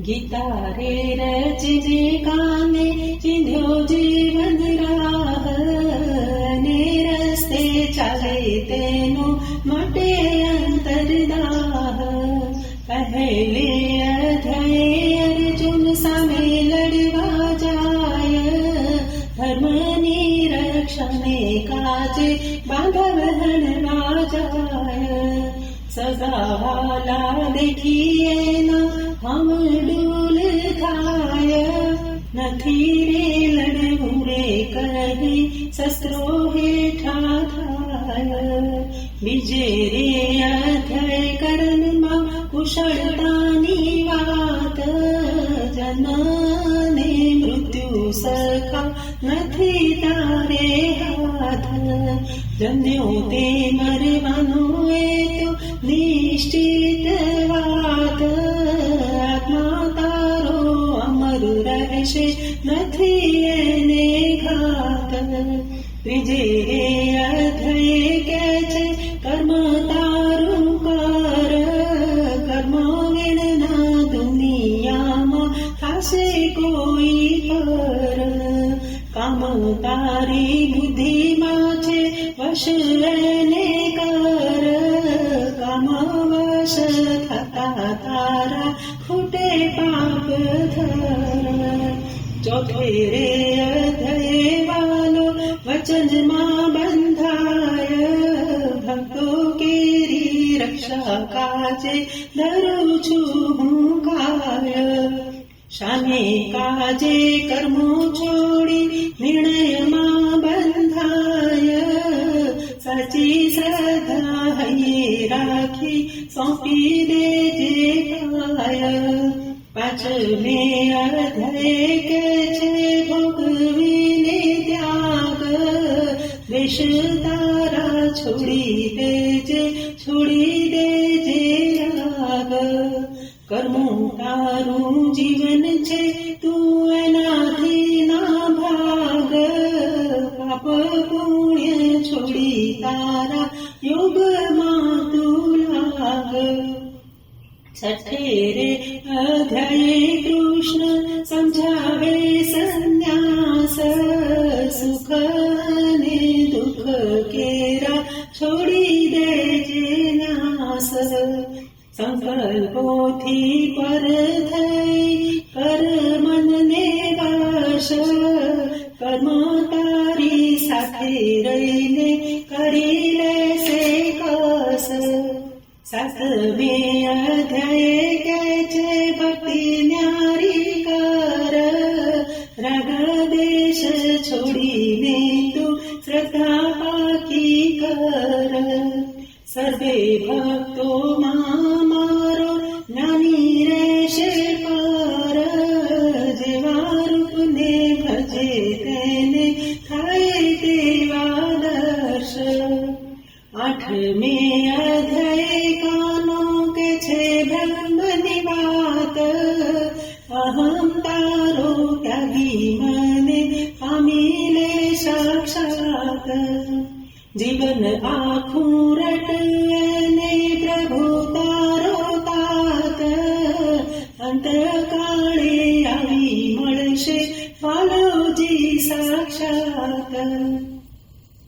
ગીતા રે રચજે કાને ચીંધ્યો જીવન રાહ ને રસ્તે ચાલે તેનો માટે અંતરદાહ પહેલે અધ્યાય અર્જુન સામે લડવા જાય ધર્મની રક્ષણે કાજે બાંધવ હણવા જાય સગાવાલા દેખીએ ના હમ ડૂલ થાય નથી રે લડવું રે કહી શસ્ત્રો હેઠા થાય બીજે રે અધ્યાય કર્મમાં કુશળતાની વાત જન્મ ને મૃત્યુ સખા નથી તારે હાથ જન્યો તે મરવાનો એ તો નિશ્ચિત વાત આત્મા તારો અમર રહેશે નથી એને ઘાત ત્રીજે અધ્યાય કે છે કર્મ તારું કર કર્મ વિના દુનિયામાં થાશે કોઈ પર કામ તારી બુદ્ધિમાં છે વશ એને કર કામ વશ થતા તારા ખૂટે પાપ ધર ચોથે રે અધ્યાય વાલો વચનમાં બંધાય ભક્તો કેરી રક્ષા કાજે ધરું છું હું કાય શાને કાજે કર્મો છોડી નિર્ણયમાં બંધાય સાચી શ્રદ્ધા હૈયે રાખી સોંપી દેજે કાય પાંચમે અધ્યાય કે છે ભોગવીને ત્યાગ દ્વેષ તારા છોડી દેજે રાગ કર્મો તારું જીવન છે તું એનાથી ના ભાગ પાપ પુણ્ય છોડી તારા યોગમાં તું લાગ છઠ્ઠે રે અધ્યાય કૃષ્ણ સમજાવે સંન્યાસ સુખ ને દુઃખ કેરા છોડી દેજે નાશ સંકલ્પોથી પર થઈ કર મનને વશ કર્મ તારી સાથે રહીને કરી લેશે કસ સાતમે અધ્યાય કે છે ભક્તિ ન્યારી કર રાગ દેશ છોડીને તું શ્રદ્ધા પાકી કર સર્વે ભક્તોમાં મારો જ્ઞાની રહેશે પર જેવા રૂપને ભજે તેને થાય તેવા દર્શ આઠમે અધ્યાય કાનો કે છે બ્રહ્મની વાત અહમ તારો ત્યાગી મને પામી લે સાક્ષાત જીવન આખું રટને પ્રભુ તારો તાત અંતકાળે આવી મળશે ફાલોજી સાક્ષાત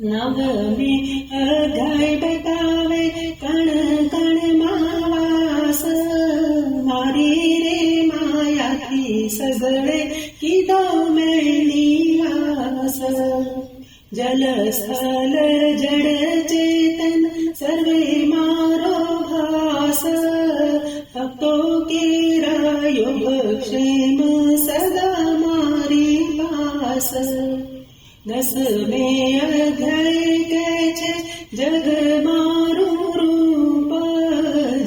નવમે અધ્યાય બતાવે કણ કણમાં વાસ મારી રે માયાથી સગળે કીધો મેં નિવાસ જલ સ્થલ જડ ચેતન સર્વે મારો ભાસ ભક્તો કેરા યોગ ક્ષેમ સદા મારી પાસ દસમે અધ્યાય કે છે જગ મારું રૂપ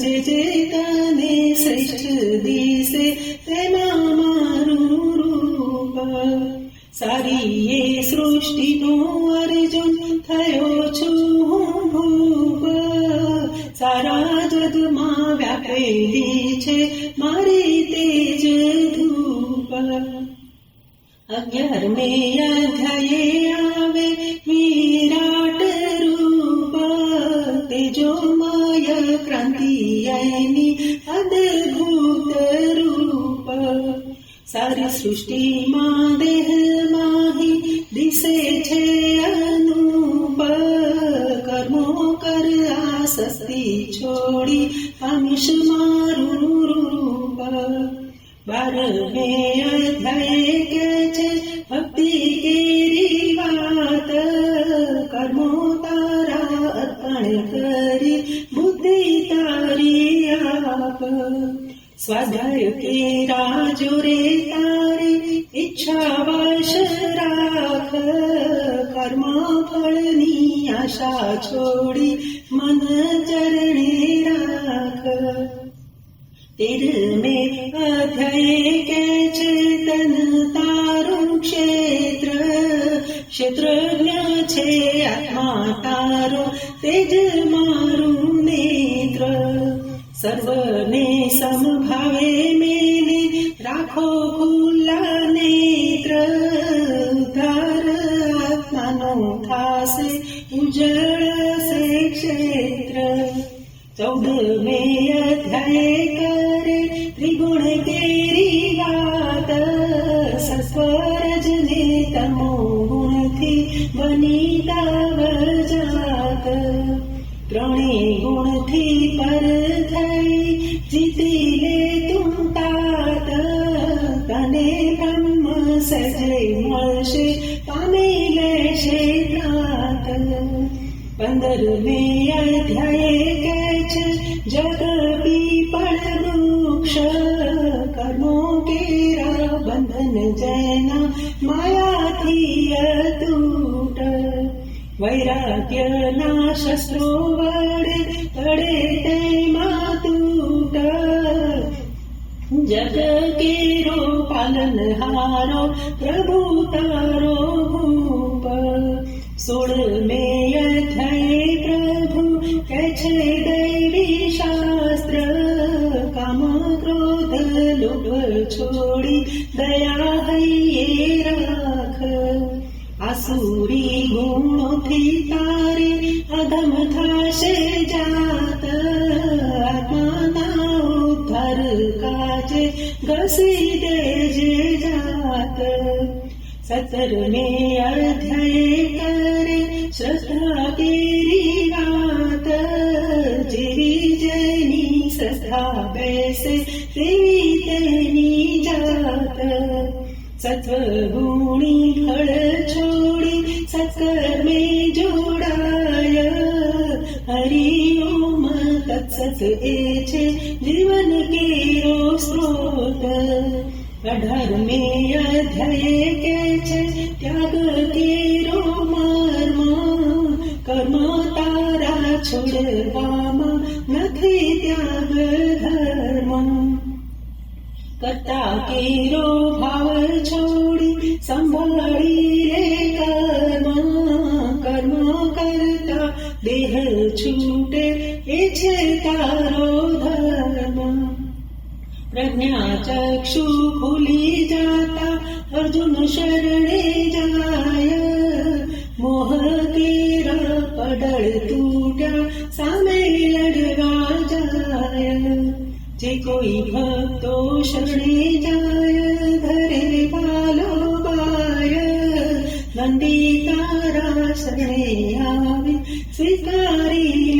જે જે તને શ્રેષ્ઠ દિશે તેમાં મારું રૂપ સારી એ સૃષ્ટિનો અર્જુન થયો છું હું ભૂપ સારા જગમાં વ્યાપેલી છે મારી તેજ ધૂપ 11મે અધ્યાયે આવે વિરાટ રૂપ તેજોમય ક્રાંતિ એની અદ્ભુત રૂપ સારી સૃષ્ટિમાં દેહ માહી દિશે છે અનુપ કર્મો કર આસક્તિ છોડી પામીશ મારું રૂપ 12મે અધ્યાય કે છે ભક્તિ કેરી વાત કર્મો તારા અર્પણ કરી બુદ્ધિ તારી આપ સ્વાધ્યાય કેરા જોરે તારી ઈચ્છા વશ રાખ કર્મ ફળની આશા છોડી મન ચરણે રાખ 13મે અધ્યાય કે છે તન તારું ક્ષેત્રજ્ઞ છે આત્મા તારો તેજ મારું નેત્ર સર્વને સમભાવે મેને રાખો ખુલ્લા નેત્ર ઉદ્ધાર આત્માનો થાશે ઉજળ સે ક્ષેત્ર 14મે અધ્યાય કરે ત્રિગુણ કેરી વાત સત્વરજને તમો ગુણથી બની તાવ જાત ત્રણેય ગુણથી પર થઈ જીતી લે તું તાત તને બ્રહ્મ સજે મળશે પામી લેશે ત્રાત 15મે અધ્યાય કે છે જગ પીપળ વૃક્ષ કર્મો કેરા બંધન જેના માયાથી અતૂટ વૈરાગ્યના શસ્ત્રો વડે તડે તેમાં તૂટ જગ કેરો પાલનહારો પ્રભુ તારો ભૂપ 16મે અધ્યાય પ્રભુ કહે છે દૈવી શાસ્ત્ર કામ ક્રોધ લોભ છોડી દયા હૈયે રાખ આસુરી ગુણોથી તારે અધમ થાશે જાત આત્માના ઉદ્ધાર કાજે ઘસી દેજે જાત 17મે અધ્યાય કરે શ્રદ્ધા કેરી વાત જેવી જેની શ્રદ્ધા બેસે તેવી તેની જાત સત્વગુણી ફળ છોડી સત્કર્મે જોડાય હરિ ઓમ તત્સત એ છે જીવન કેરો સ્ત્રોત 18મે અધ્યાય કે છે ત્યાગ કેરો મર્મ કર્મ તારા છોડવામાં નથી ત્યાગ ધર્મ કરતા કેરો ભાવ છોડી સંભાળી રે કર્મ કરતા દેહ છૂટે એ છે તારો ધર્મ પ્રજ્ઞા ચક્ષુ ખુલી જાતા અર્જુન શરણે જાય મોહ કેરા પડળ તૂટ્યા સામે લડવા જાય જે કોઈ ભક્તો શરણે જાય ધરે વાલો બાય નંદી તારા શરણે આવે સ્વીકારી